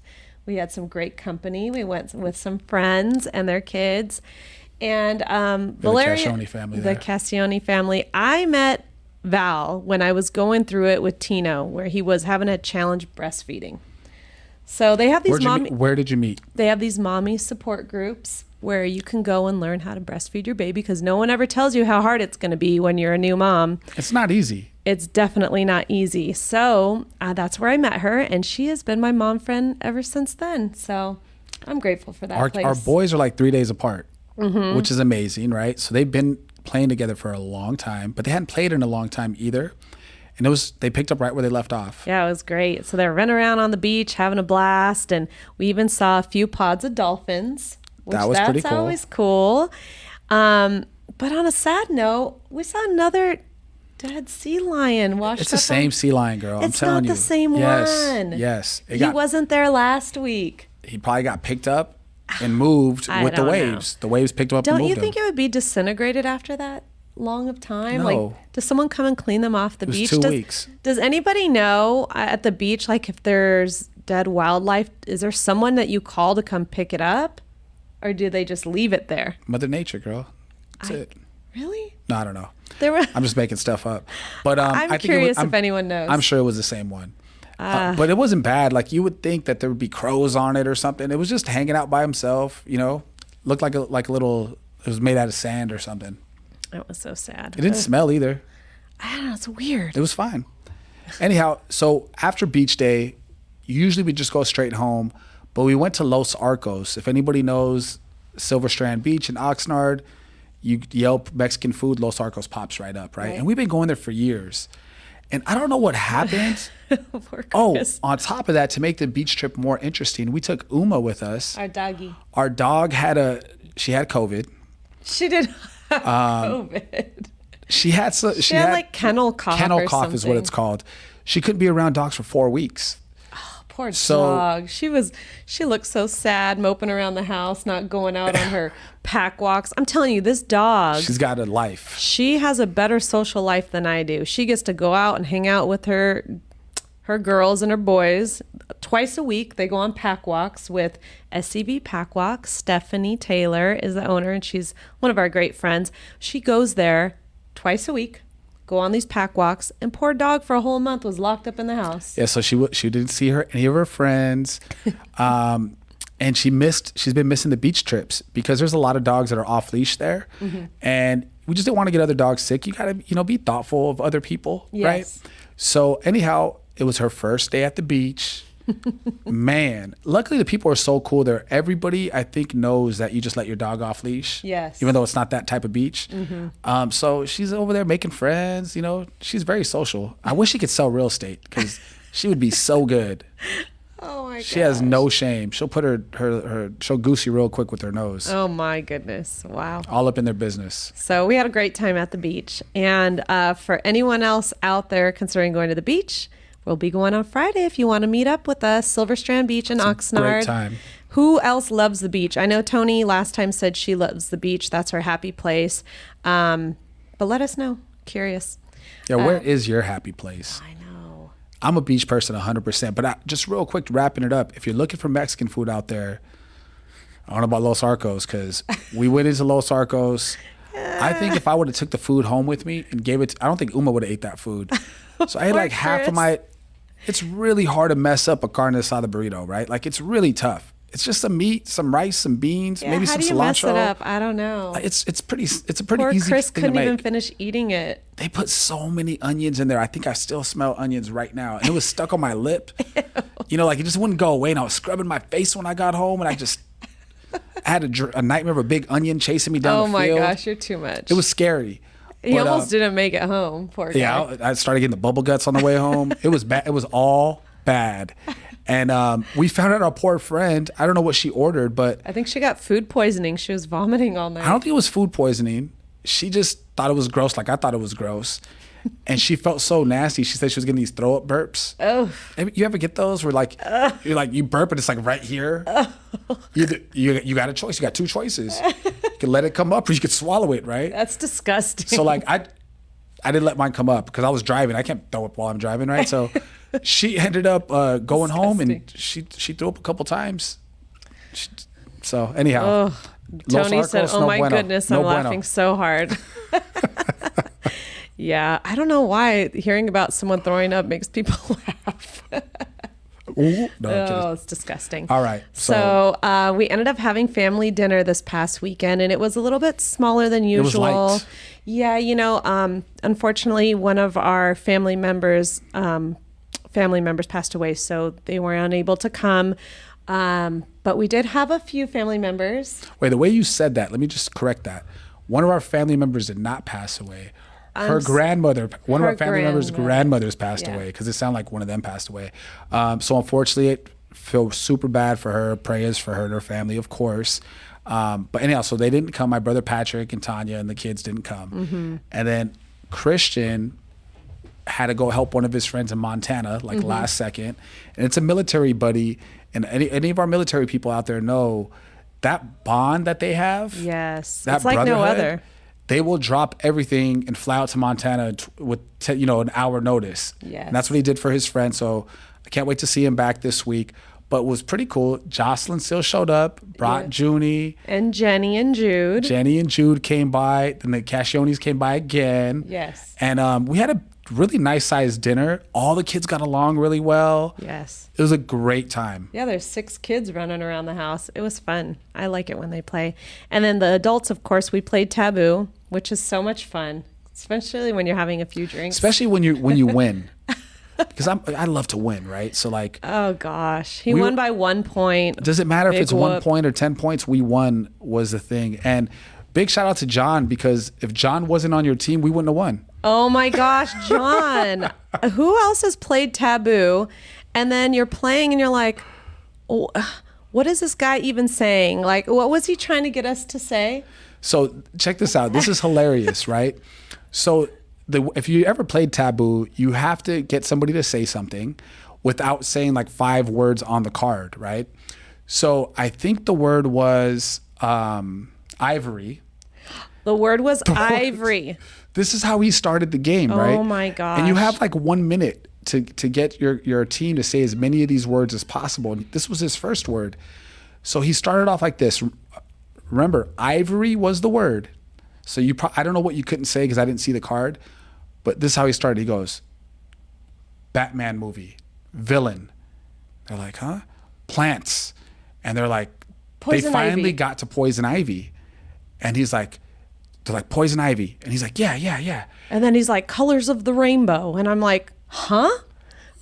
We had some great company. We went with some friends and their kids. And Valeria, Cascione family the there. Cascione family. I met Val when I was going through it with Tino, where he was having a challenge breastfeeding. So they have these Where did you meet? they have these mommy support groups where you can go and learn how to breastfeed your baby, because no one ever tells you how hard it's going to be when you're a new mom. It's not easy. It's definitely not easy. So that's where I met her, and she has been my mom friend ever since then. So I'm grateful for that place. Our boys are like 3 days apart, Mm-hmm. which is amazing, right? So they've been playing together for a long time, but they hadn't played in a long time either. And they picked up right where they left off. Yeah, it was great. So they're running around on the beach having a blast, and we even saw a few pods of dolphins. That was pretty cool. That's always cool. But on a sad note, we saw another dead sea lion washed It's up. the same sea lion, girl. I'm telling you. It's not the same one. Yes. He wasn't there last week. He probably got picked up and moved I with the don't waves. The waves picked him up Don't and you moved think him. it would be disintegrated after that long of time? No. Like, does someone come and clean them off the was beach? 2 weeks. Does anybody know at the beach, like if there's dead wildlife, is there someone that you call to come pick it up? Or do they just leave it there? Mother Nature, girl. That's it. Really? No, I don't know. There were. I'm just making stuff up. But I'm I think curious if anyone knows. I'm sure it was the same one. But it wasn't bad. Like you would think that there would be crows on it or something. It was just hanging out by himself. Looked like a little. It was made out of sand or something. That was so sad. It didn't smell either. I don't know. It's weird. It was fine. Anyhow, so after beach day, usually we just go straight home. But we went to Los Arcos. If anybody knows Silver Strand Beach in Oxnard, you yelp Mexican food, Los Arcos pops right up, right? And we've been going there for years. And I don't know what happened. Poor Oh, Chris. on top of that, to make the beach trip more interesting, we took Uma with us. Our doggy. Our dog she had COVID. She did have COVID. She had She had like kennel cough. Kennel or cough is what something. it's called. She couldn't be around dogs for 4 weeks. Poor So- dog. She looked so sad, moping around the house, not going out on her pack walks. I'm telling you, this dog, She's got a life. she has a better social life than I do. She gets to go out and hang out with her girls and her boys twice a week. They go on pack walks with SCB Pack Walks. Stephanie Taylor is the owner, and she's one of our great friends. She goes there twice a week, go on these pack walks, and poor dog for a whole month was locked up in the house. Yeah, so she didn't see any of her friends. And she's been missing the beach trips because there's a lot of dogs that are off leash there. Mm-hmm. And we just didn't want to get other dogs sick. You got to, be thoughtful of other people, Yes. right? So anyhow, it was her first day at the beach. Man, luckily the people are so cool there. Everybody, I think, knows that you just let your dog off leash. Yes. Even though it's not that type of beach. So she's over there making friends. She's very social. I wish she could sell real estate because she would be so good. Oh my god. She has no shame. She'll put she'll goose you real quick with her nose. Oh my goodness. Wow. All up in their business. So we had a great time at the beach. And for anyone else out there considering going to the beach, we'll be going on Friday if you want to meet up with us, Silver Strand Beach in Oxnard. Great time. Who else loves the beach? I know Tony last time said she loves the beach. That's her happy place. But let us know. Curious. Yeah, where is your happy place? I know. I'm a beach person 100%. But just real quick, wrapping it up, if you're looking for Mexican food out there, I don't know about Los Arcos because we went into Los Arcos. I think if I would have took the food home with me and gave it, I don't think Uma would have ate that food. So I had Poor like half of Chris. it's really hard to mess up a carne asada burrito, right? Like it's really tough. It's just some meat, some rice, some beans, Yeah, maybe how some do you cilantro. mess it up? I don't know. It's a pretty Poor easy Chris thing to couldn't make. even finish eating it. They put so many onions in there. I think I still smell onions right now. And it was stuck on my lip. Like it just wouldn't go away. And I was scrubbing my face when I got home. And I had a nightmare of a big onion chasing me down Oh the my field. gosh, you're too much. It was scary. He But, almost didn't make it home. Poor guy. yeah, I started getting the bubble guts on the way home. It was bad. It was all bad. And we found out our poor friend, I don't know what she ordered, but I think she got food poisoning. She was vomiting all night. I don't think it was food poisoning. She just thought it was gross, like I thought it was gross. and she felt so nasty. She said she was getting these throw up burps. Oh, You ever get those where like you burp and it's like right here? You got a choice. You got two choices. You can let it come up or you could swallow it, right? that's disgusting. So like I didn't let mine come up because I was driving. I can't throw up while I'm driving, right? So she ended up going home and she threw up a couple times. So anyhow, Los Tony said, Arcos, "Oh no my bueno. goodness, No I'm bueno." laughing so hard." Yeah, I don't know why hearing about someone throwing up makes people laugh. Ooh, no, I'm Oh, kidding. it's disgusting. All right. So we ended up having family dinner this past weekend, and it was a little bit smaller than was usual. light. Yeah, unfortunately, one of our family members passed away, so they were unable to come. But we did have a few family members. Wait, the way you said that, let me just correct that. One of our family members did not pass away. Her grandmother, one of her our family members' grandmothers passed Yeah. away because it sounded like one of them passed away. So unfortunately, it feels super bad for her. Prayers for her and her family, of course. But anyhow, so they didn't come. My brother Patrick and Tanya and the kids didn't come. Mm-hmm. And then Christian had to go help one of his friends in Montana, like Mm-hmm. last second. And it's a military buddy. And any of our military people out there know that bond that they have. Yes, That it's like no brotherhood, other. They will drop everything and fly out to Montana with an hour notice. Yes. And that's what he did for his friend. So I can't wait to see him back this week. But what was pretty cool, Jocelyn still showed up, brought Junie. And Jenny and Jude. Jenny and Jude came by. Then the Cassionis came by again. Yes. And we had a really nice sized dinner. All the kids got along really well. Yes. It was a great time. Yeah, there's 6 kids running around the house. It was fun. I like it when they play. And then the adults, of course, we played Taboo, which is so much fun, especially when you're having a few drinks. Especially when you win. Because I love to win, right? So like, Oh gosh, he won by 1 point. does it matter if Big it's 1 whoop. point or 10 points? We won was the thing. And big shout out to John, because if John wasn't on your team, we wouldn't have won. Oh my gosh, John. Who else has played Taboo? And then you're playing and you're like, oh, what is this guy even saying? Like, what was he trying to get us to say? So check this out. This is hilarious, right? So if you ever played Taboo, you have to get somebody to say something without saying like 5 words on the card, right? So I think the word was ivory. The word was ivory. This is how he started the game, right? Oh my And you gosh. have like 1 minute to get your team to say as many of these words as possible. And this was his first word. So he started off like this. Remember, ivory was the word. So I don't know what you couldn't say because I didn't see the card, but this is how he started. He goes, Batman movie, villain. They're like, huh? Plants. And they're like, Poison they finally ivy. got to poison ivy. And he's like, they're like, poison ivy. And he's like, yeah. And then he's like, colors of the rainbow. And I'm like, huh?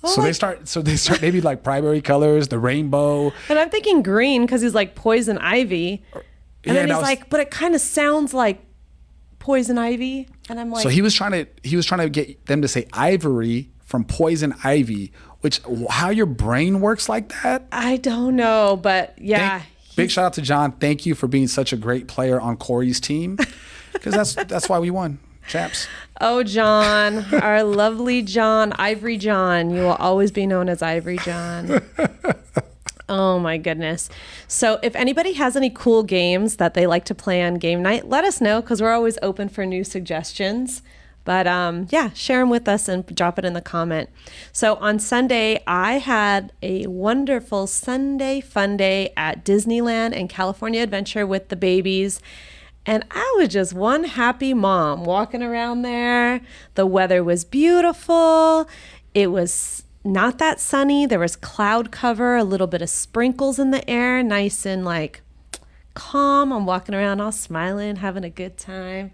So they start maybe like primary colors, the rainbow. And I'm thinking green because he's like poison ivy. And then that he's was- like, but it kind of sounds like poison ivy. And I'm like, So he was trying to get them to say ivory from poison ivy, which how your brain works like that. I don't know, but yeah. Big shout out to John. Thank you for being such a great player on Corey's team, because that's why we won, champs. Oh, John, our lovely John, Ivory John. You will always be known as Ivory John. Oh my goodness. So if anybody has any cool games that they like to play on game night, let us know, because we're always open for new suggestions. But yeah, share them with us and drop it in the comment. So on Sunday, I had a wonderful Sunday fun day at Disneyland and California Adventure with the babies. And I was just one happy mom walking around there. The weather was beautiful. It was not that sunny. There was cloud cover, a little bit of sprinkles in the air, nice and like calm. I'm walking around all smiling, having a good time.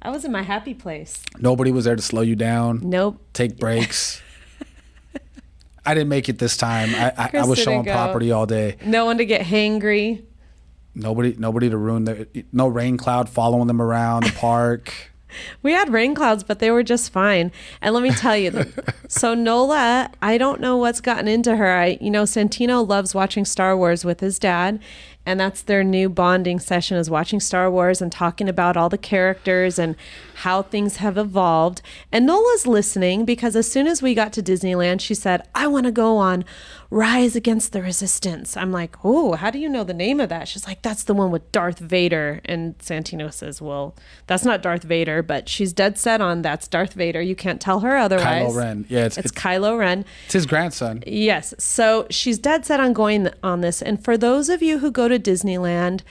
I was in my happy place. Nobody was there to slow you down. Nope. Take breaks. I didn't make it this time. I Chris was didn't showing go. property all day. No one to get hangry. Nobody to ruin no rain cloud following them around the park. We had rain clouds, but they were just fine. And let me tell you, so Nola, I don't know what's gotten into her. Santino loves watching Star Wars with his dad, and that's their new bonding session, is watching Star Wars and talking about all the characters. And how things have evolved. And Nola's listening because as soon as we got to Disneyland, she said, I want to go on Rise Against the Resistance. I'm like, oh, how do you know the name of that? She's like, that's the one with Darth Vader. And Santino says, well, that's not Darth Vader, but she's dead set on that's Darth Vader. You can't tell her otherwise. Kylo Ren. Yeah, it's Kylo Ren. It's his grandson. Yes. So she's dead set on going on this. And for those of you who go to Disneyland,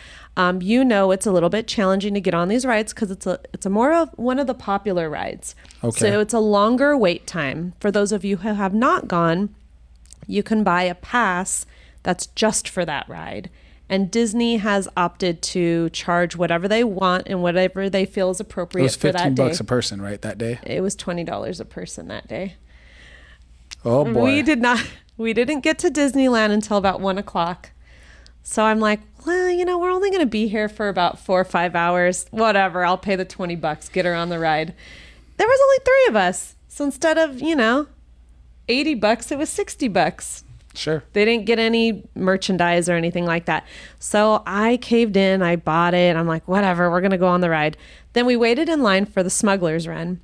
you know it's a little bit challenging to get on these rides because it's a more of one of the popular rides. Okay. So it's a longer wait time. For those of you who have not gone, you can buy a pass that's just for that ride. And Disney has opted to charge whatever they want and whatever they feel is It appropriate was for that day. $15 a person, right, that day? It was $20 a person that day. Oh boy. We didn't get to Disneyland until about 1:00. So I'm like, well, we're only going to be here for about 4 or 5 hours. Whatever. I'll pay the $20, get her on the ride. There was only 3 of us. So instead of, $80, it was $60. Sure. They didn't get any merchandise or anything like that. So I caved in, I bought it. I'm like, whatever, we're going to go on the ride. Then we waited in line for the Smuggler's Run.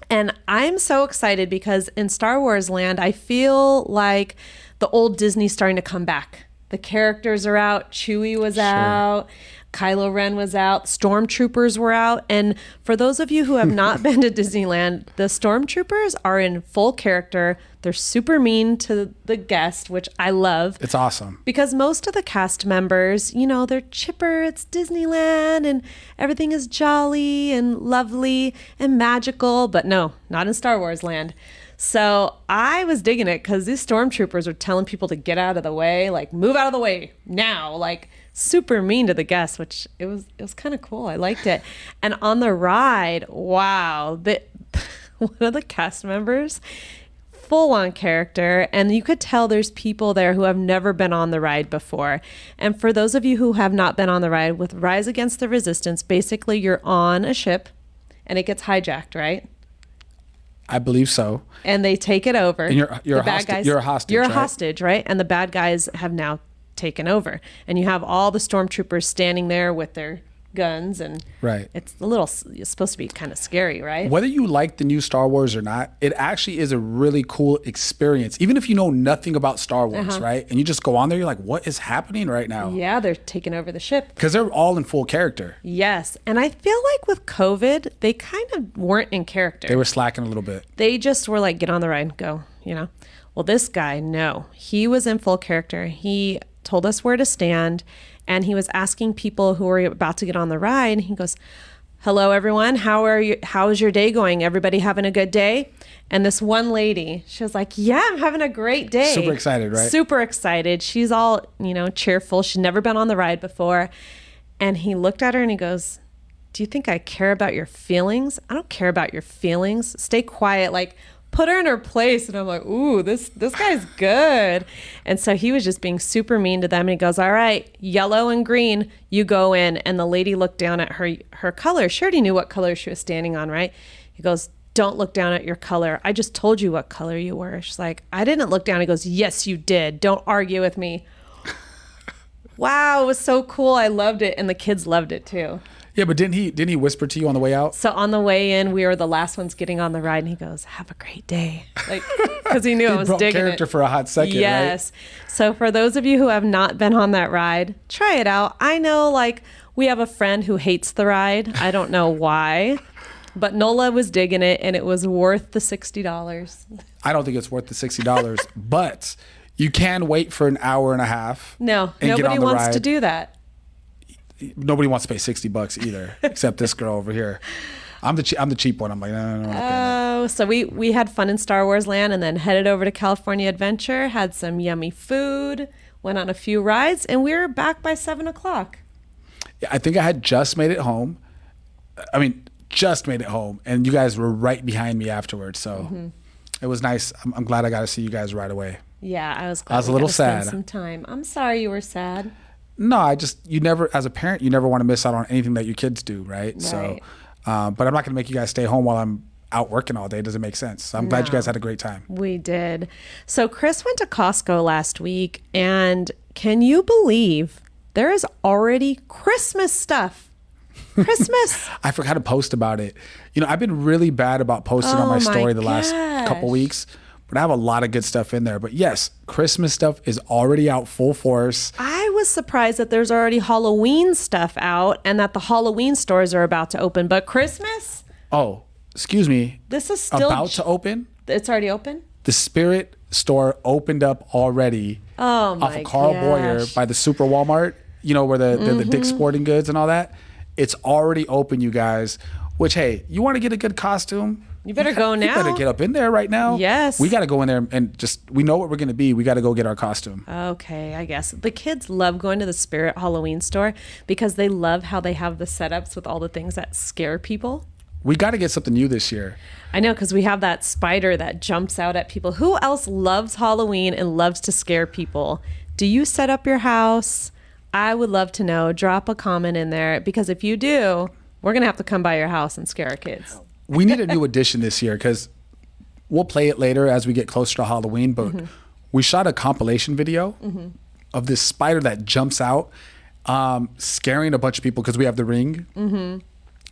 And I'm so excited because in Star Wars Land, I feel like the old Disney's starting to come back. The characters are out. Chewie was out. Kylo Ren was out. Stormtroopers were out. And for those of you who have not been to Disneyland, the Stormtroopers are in full character. They're super mean to the guest, which I love. It's awesome. Because most of the cast members, they're chipper. It's Disneyland and everything is jolly and lovely and magical. But no, not in Star Wars Land. So I was digging it because these stormtroopers were telling people to get out of the way, like move out of the way now, like super mean to the guests, which it was kind of cool. I liked it. And on the ride, wow, one of the cast members, full on character, and you could tell there's people there who have never been on the ride before. And for those of you who have not been on the ride, with Rise Against the Resistance, basically you're on a ship and it gets hijacked, right? I believe so. And they take it over. And you're a hostage. You're a hostage. You're a right? hostage, right? And the bad guys have now taken over. And you have all the stormtroopers standing there with their guns, and right. It's supposed to be kind of scary, right? Whether you like the new Star Wars or not, it actually is a really cool experience. Even if you know nothing about Star Wars, right? And you just go on there, you're like, what is happening right now? Yeah, they're taking over the ship. Because they're all in full character. Yes. And I feel like with COVID, they kind of weren't in character. They were slacking a little bit. They just were like, get on the ride, go, Well, this guy, no. He was in full character. He told us where to stand. And he was asking people who were about to get on the ride. And he goes, hello, everyone. How are you? How is your day going? Everybody having a good day? And this one lady, she was like, yeah, I'm having a great day. Super excited, right? Super excited. She's all, cheerful. She's never been on the ride before. And he looked at her and he goes, do you think I care about your feelings? I don't care about your feelings. Stay quiet. Like, put her in her place. And I'm like, ooh, this guy's good. And so he was just being super mean to them. And he goes, all right, yellow and green, you go in. And the lady looked down at her color. She already knew what color she was standing on, right? He goes, don't look down at your color. I just told you what color you were. She's like, I didn't look down. He goes, yes, you did. Don't argue with me. Wow, it was so cool. I loved it. And the kids loved it too. Yeah, but didn't he whisper to you on the way out? So on the way in, we were the last ones getting on the ride, and he goes, have a great day. Like, because he knew I was digging character it. for a hot second, yes. Right? So for those of you who have not been on that ride, try it out. I know, we have a friend who hates the ride. I don't know why, but Nola was digging it, and it was worth the $60. I don't think it's worth the $60, but you can wait for an hour and a half. No, and nobody get on the wants ride. to do that. Nobody wants to pay $60 either, except this girl over here. I'm the cheap one. I'm like, no. Oh, so we had fun in Star Wars Land and then headed over to California Adventure, had some yummy food, went on a few rides, and we were back by 7:00. Yeah, I think I had just made it home. Just made it home, and you guys were right behind me afterwards. So it was nice. I'm glad I got to see you guys right away. Yeah, I was glad. I was a little sad. Spend some time. I'm sorry you were sad. No, you never, as a parent, you never want to miss out on anything that your kids do, right? So, but I'm not going to make you guys stay home while I'm out working all day. It doesn't make sense. So I'm glad you guys had a great time. We did. So Chris went to Costco last week, and can you believe there is already Christmas stuff Christmas. I forgot to post about it. You know, I've been really bad about posting on my Oh my story the last gosh. couple weeks, but I have a lot of good stuff in there. But yes, Christmas stuff is already out full force. I was surprised that there's already Halloween stuff out and that the Halloween stores are about to open. But Christmas, Oh, excuse me. this is still About to open? It's already open? The Spirit store opened up already Oh off my of Carl Boyer gosh. by the Super Walmart, you know, where the Dick's Sporting Goods and all that. It's already open, you guys. Which, hey, you want to get a good costume? You better go You now. better get up in there right now. Yes. We got to go in there and just, we know what we're going to be. We got to go get our costume. Okay, I guess. The kids love going to the Spirit Halloween store because they love how they have the setups with all the things that scare people. We got to get something new this year. I know, because we have that spider that jumps out at people. Who else loves Halloween and loves to scare people? Do you set up your house? I would love to know. Drop a comment in there, because if you do, we're going to have to come by your house and scare our kids. We need a new edition this year because we'll play it later as we get closer to Halloween. But we shot a compilation video of this spider that jumps out, scaring a bunch of people because we have the ring.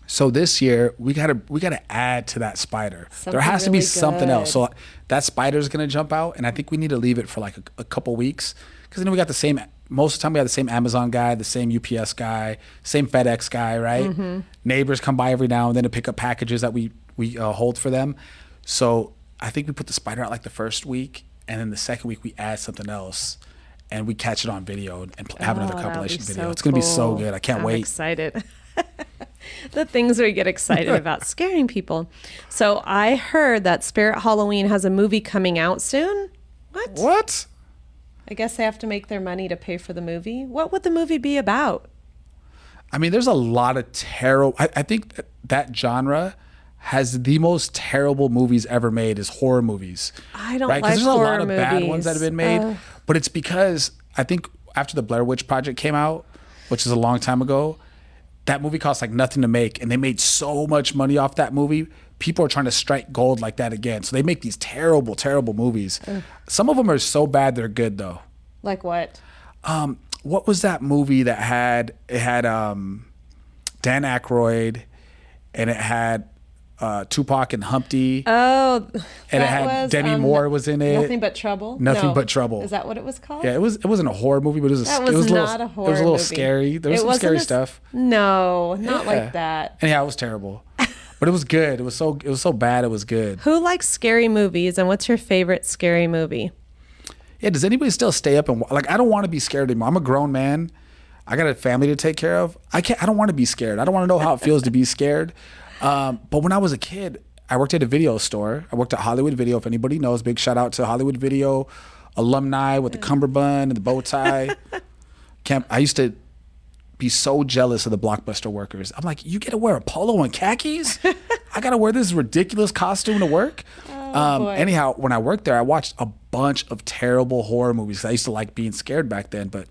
So this year we gotta add to that spider. Something there has to be really something else. good. So that spider's gonna jump out, and I think we need to leave it for like a couple weeks because then we got the same. Most of the time we have the same Amazon guy, the same UPS guy, same FedEx guy, right? Neighbors come by every now and then to pick up packages that we hold for them. So I think we put the spider out like the first week, and then the second week we add something else, and we catch it on video and have another Oh, that'll compilation be video. so It's gonna be so cool. good. I can't I'm wait. excited. The things we get excited about scaring people. So I heard that Spirit Halloween has a movie coming out soon. What? I guess they have to make their money to pay for the movie. What would the movie be about? I mean, there's a lot of terrible. I think that genre has the most terrible movies ever made is horror movies. I don't right? like There's a horror lot of bad movies. ones that have been made, but it's because I think after the Blair Witch Project came out, which is a long time ago, that movie cost like nothing to make, and they made so much money off that movie. People are trying to strike gold like that again, so they make these terrible, terrible movies. Some of them are so bad they're good though. Like what? What was that movie that had Dan Aykroyd, and it had Tupac and Humpty, Oh, and it had Demi Moore was in it. Nothing But Trouble. Nothing No. But Trouble. Is that what it was called? Yeah, it wasn't a horror movie, but it was That it was not a it was horror a little movie. scary. There was It some wasn't scary a- stuff. No, not Yeah. like that. And yeah, it was terrible, but it was good. It was so bad. It was good. Who likes scary movies, and what's your favorite scary movie? Yeah. Does anybody still stay up and like? I don't want to be scared anymore. I'm a grown man. I got a family to take care of. I don't want to be scared. I don't want to know how it feels to be scared. But when I was a kid, I worked at a video store. I worked at Hollywood Video. If anybody knows, big shout out to Hollywood Video alumni with the cummerbund and the bow tie. I used to be so jealous of the Blockbuster workers. I'm like, you get to wear a polo and khakis? I got to wear this ridiculous costume to work? boy. Anyhow, when I worked there, I watched a bunch of terrible horror movies. I used to like being scared back then, but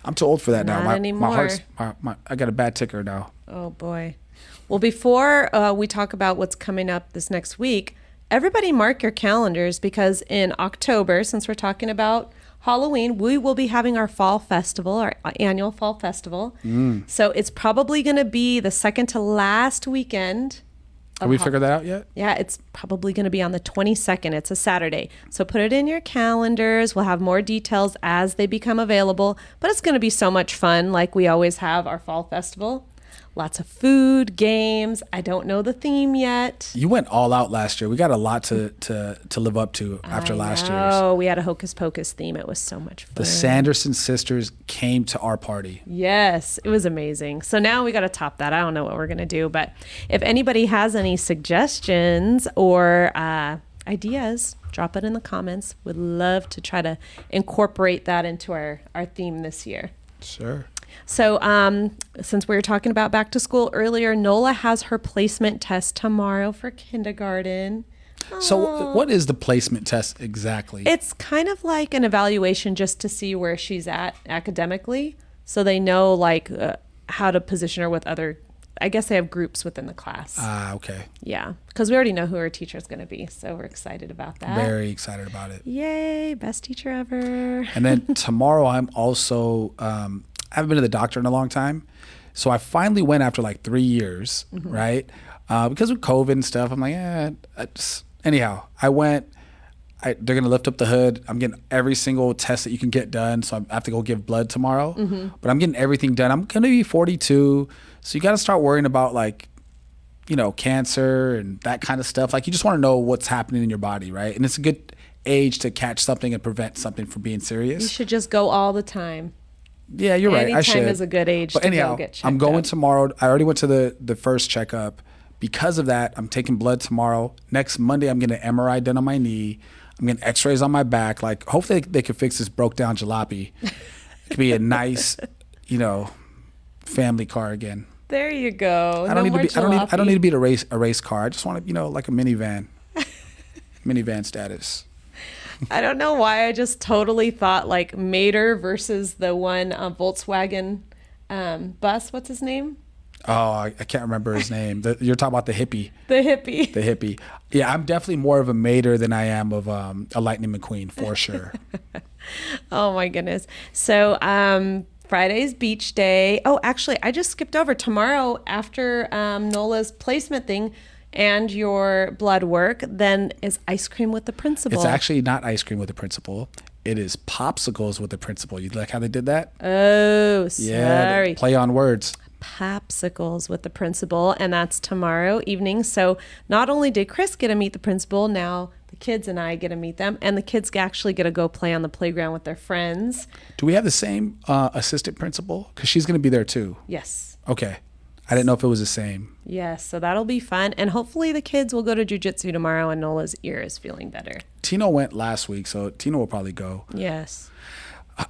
I'm too old for that now. Not My anymore. heart's, I got a bad ticker now. Oh boy. Well, before we talk about what's coming up this next week, everybody mark your calendars, because in October, since we're talking about Halloween, we will be having our fall festival, our annual fall festival. So it's probably going to be the second to last weekend. Have we figured that out yet? Yeah, it's probably going to be on the 22nd. It's a Saturday. So put it in your calendars. We'll have more details as they become available. But it's going to be so much fun, like we always have our fall festival. Lots of food, games. I don't know the theme yet. You went all out last year. We got a lot to live up to after last year's. Oh, we had a Hocus Pocus theme. It was so much fun. The Sanderson sisters came to our party. Yes, it was amazing. So now we got to top that. I don't know what we're going to do, but if anybody has any suggestions or ideas, drop it in the comments. Would love to try to incorporate that into our theme this year. Sure. So since we were talking about back to school earlier, Nola has her placement test tomorrow for kindergarten. So what is the placement test exactly? It's kind of like an evaluation just to see where she's at academically. So they know like how to position her with other, I guess they have groups within the class. Okay. Yeah, because we already know who our teacher is going to be. So we're excited about that. Very excited about it. Yay, best teacher ever. And then tomorrow I'm also, I haven't been to the doctor in a long time. So I finally went after like 3 years, right? Because of COVID and stuff, I'm like, anyhow, I went. They're going to lift up the hood. I'm getting every single test that you can get done. So I have to go give blood tomorrow. But I'm getting everything done. I'm going to be 42. So you got to start worrying about like, cancer and that kind of stuff. Like you just want to know what's happening in your body, right? And it's a good age to catch something and prevent something from being serious. You should just go all the time. Yeah, you're right. I should. Anytime is a good age to go get checked I'm going up. tomorrow. I already went to the first checkup. Because of that, I'm taking blood tomorrow. Next Monday, I'm getting an MRI done on my knee. I'm getting x-rays on my back. Like, hopefully they could fix this broke down jalopy. It could be a nice, family car again. There you go. I don't need to be a race car. I just want to, like a minivan. Minivan status. I don't know why I just totally thought like Mater versus the one Volkswagen bus. What's his name? Oh, I can't remember his name. You're talking about the hippie. The hippie. The hippie. Yeah, I'm definitely more of a Mater than I am of a Lightning McQueen, for sure. Oh, my goodness. So Friday's beach day. Oh, actually, I just skipped over. Tomorrow, after Nola's placement thing and your blood work, then is ice cream with the principal. It's actually not ice cream with the principal. It is popsicles with the principal. You like how they did that? Oh, Yeah, sorry. play on words. Popsicles with the principal, and that's tomorrow evening. So not only did Chris get to meet the principal, now the kids and I get to meet them, and the kids actually get to go play on the playground with their friends. Do we have the same assistant principal? Because she's going to be there too. Yes. Okay. I didn't know if it was the same. Yes, so that'll be fun, and hopefully the kids will go to jiu-jitsu tomorrow, and Nola's ear is feeling better. Tino went last week, so Tino will probably go. Yes.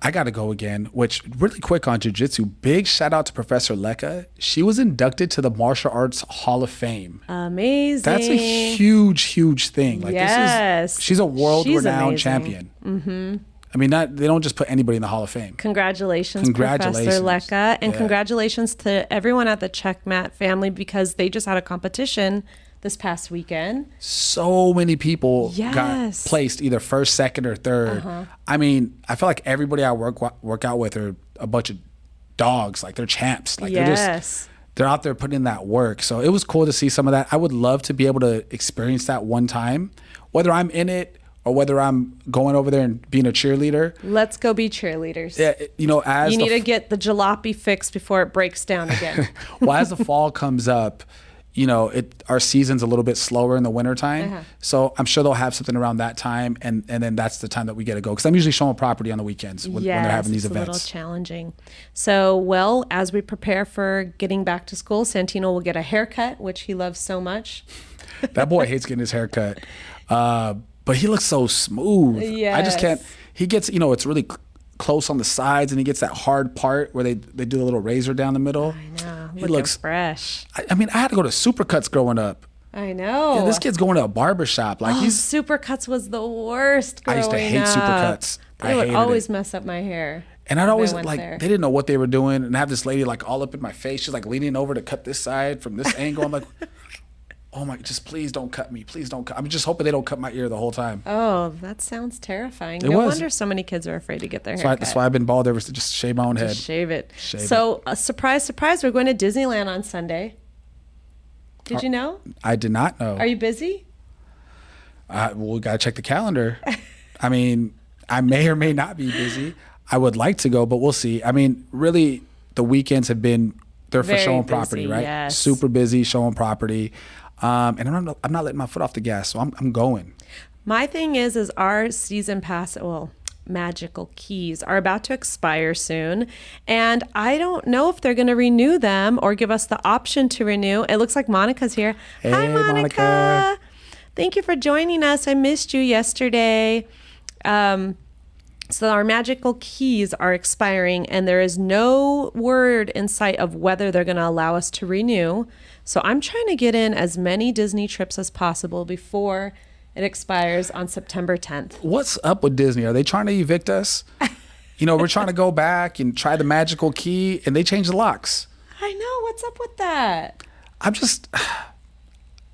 I got to go again, which really quick on jiu-jitsu, big shout out to Professor Leka. She was inducted to the Martial Arts Hall of Fame. Amazing. That's a huge, huge thing. Like yes. She's a world-renowned amazing. champion. Mm-hmm. I mean, they don't just put anybody in the Hall of Fame. Congratulations, Professor Leka. And congratulations to everyone at the Checkmat family because they just had a competition this past weekend. So many people Yes. got placed either first, second, or third. I mean, I feel like everybody I work out with are a bunch of dogs. Like they're champs. Like they're out there putting in that work. So it was cool to see some of that. I would love to be able to experience that one time, whether I'm in it or whether I'm going over there and being a cheerleader. Let's go be cheerleaders. Yeah, as you need to get the jalopy fixed before it breaks down again. Well, as the fall comes up, our season's a little bit slower in the wintertime. So I'm sure they'll have something around that time. And then that's the time that we get to go. Because I'm usually showing property on the weekends when they're having these events. It's a little challenging. So, well, as we prepare for getting back to school, Santino will get a haircut, which he loves so much. That boy hates getting his haircut. But he looks so smooth. Yes. I just can't. He gets, it's really close on the sides and he gets that hard part where they do a little razor down the middle. I know. He looks fresh. I mean, I had to go to Supercuts growing up. I know. Yeah, this kid's going to a barber shop. Like Supercuts was the worst growing up. I used to hate Supercuts. They would always mess up my hair. And I'd always they didn't know what they were doing. And I have this lady like all up in my face. She's like leaning over to cut this side from this angle. I'm like, oh my, just please don't cut me. Please don't cut. I'm just hoping they don't cut my ear the whole time. Oh, that sounds terrifying. No wonder so many kids are afraid to get their hair cut. That's why I've been bald ever since, just shave my own head. Just shave it. Surprise, surprise, we're going to Disneyland on Sunday. Did you know? I did not know. Are you busy? We got to check the calendar. I mean, I may or may not be busy. I would like to go, but we'll see. I mean, really, the weekends have been, they're for showing property, right? Yes. Super busy showing property. And I'm not letting my foot off the gas, so I'm going. My thing is our season pass, magical keys are about to expire soon. And I don't know if they're going to renew them or give us the option to renew. It looks like Monica's here. Hey, Hi, Monica. Thank you for joining us. I missed you yesterday. So our magical keys are expiring and there is no word in sight of whether they're going to allow us to renew. So I'm trying to get in as many Disney trips as possible before it expires on September 10th. What's up with Disney? Are they trying to evict us? We're trying to go back and try the magical key and they change the locks. I know. What's up with that? I'm just,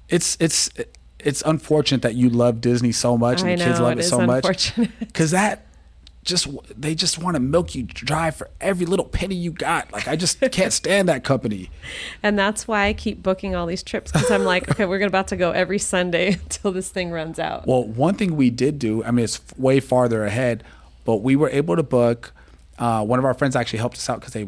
it's unfortunate that you love Disney so much and the kids love it so much. Because that they just want to milk you dry for every little penny you got. Like, I just can't stand that company. And that's why I keep booking all these trips, because I'm like, okay, we're about to go every Sunday until this thing runs out. Well, one thing we did do, I mean, it's way farther ahead, but we were able to book. One of our friends actually helped us out because they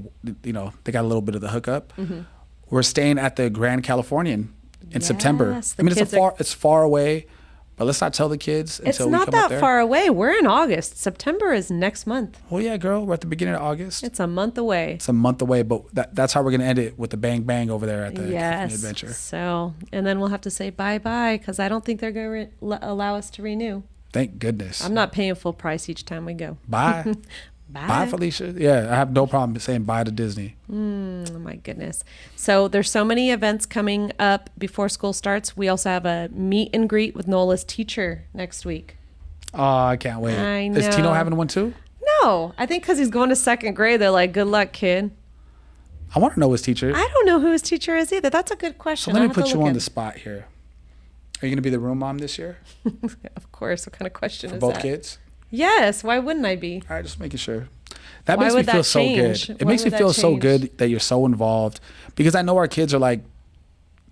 got a little bit of the hookup. Mm-hmm. We're staying at the Grand Californian in September. Yes, I mean, it's far away, but let's not tell the kids It's until we not come up that there. far away. We're in August. September is next month. Well, yeah, girl, we're at the beginning of August. It's a month away. It's a month away, but that's how we're going to end it, with the bang bang over there at the California Yes. Adventure. So, and then we'll have to say bye-bye, because I don't think they're going to allow us to renew. Thank goodness. I'm not paying full price each time we go. Bye. Bye. Bye, Felicia. Yeah, I have no problem saying bye to Disney. Oh my goodness. So there's so many events coming up before school starts. We also have a meet and greet with Nola's teacher next week. Oh, I can't wait. I Is Tino know. having one too? No, I think because he's going to second grade, they're like, good luck, kid. I want to know his teacher. I don't know who his teacher is either. That's a good So question. let I'll me have to put you look on in. the spot here. Are you going to be the room mom this year Of course. What kind of question for is both that? kids? Yes. Why wouldn't I be? All right, just making sure. That Why makes me would feel that so change? good. It Why makes me would that feel so change? good that you're so involved, because I know our kids are like,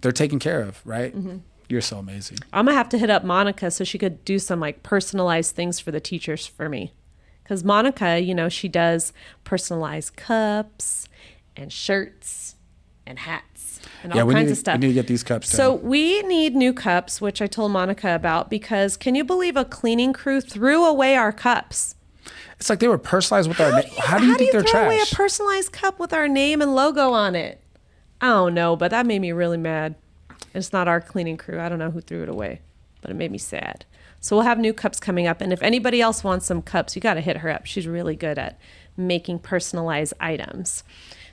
they're taken care of, right? Mm-hmm. You're so amazing. I'm going to have to hit up Monica so she could do some like personalized things for the teachers for me. Because Monica, she does personalized cups and shirts and hats and all we kinds need, of stuff. We need to get these cups So done. we need new cups, which I told Monica about, because can you believe a cleaning crew threw away our cups? It's like they were personalized with our name. How do you think they're throw away a trash? personalized cup with our name and logo on it? I don't know, but that made me really mad. It's not our cleaning crew. I don't know who threw it away, but it made me sad. So we'll have new cups coming up. And if anybody else wants some cups, you got to hit her up. She's really good at making personalized items.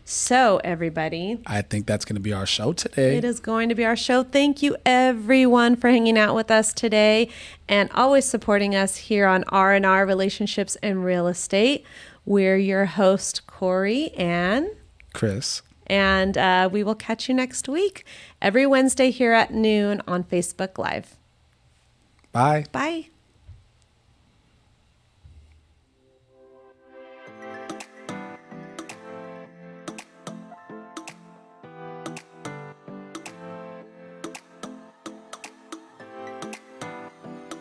So everybody, I think that's going to be our show today. it is going to be our show. Thank you everyone for hanging out with us today and always supporting us here on R&R Relationships and Real Estate. We're your host, Corey and Chris. And we will catch you next week, every Wednesday here at noon on Facebook Live. Bye. Bye.